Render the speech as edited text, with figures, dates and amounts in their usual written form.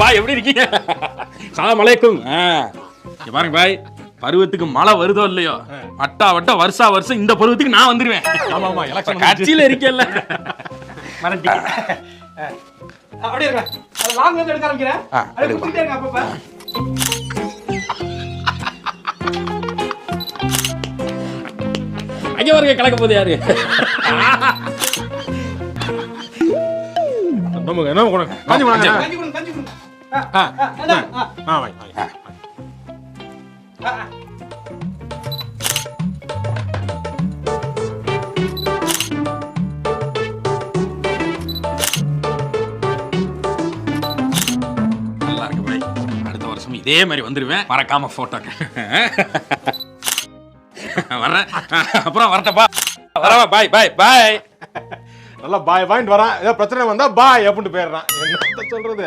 பாய் எப்படி இருக்கீங்க? சலாம் அலைக்கும். பாருங்க பாய், பருவத்துக்கு மழை வருதோ இல்லையோ, வட்டா வட்டா வருஷா வருஷம் இந்த பருவத்துக்கு நான் வந்துருவேன். ஆமா ஆமா, எலெக்ஷன் கட்சியில இருக்கேன்ல. மறந்துட்டீங்க. அப்படியே இருங்க. அது லாங் வந்து எடுக்க ஆரம்பிக்கிறேன். அது குத்திட்டே இருங்க அப்பப்ப. அங்க பாருங்க கலக்க போகுது யாரு? நமக்கு என்ன கொடு. கஞ்சி வாங்க. கஞ்சி கொடுங்க, கஞ்சி கொடுங்க. வாங்க. நல்லா இருக்கு பாய். அடுத்த வருஷம் இதே மாதிரி வந்துருவேன். மறக்காம போட்டோக்கு வர்றேன். அப்புறம் வரட்டப்பா. வரவா பாய் பாய் பாய். நல்லா பாய் பாயிண்ட் வரான். ஏதோ பிரச்சனை வந்தா பாய் அப்படின்ட்டு போயிடுறான். என்ன சொல்றது?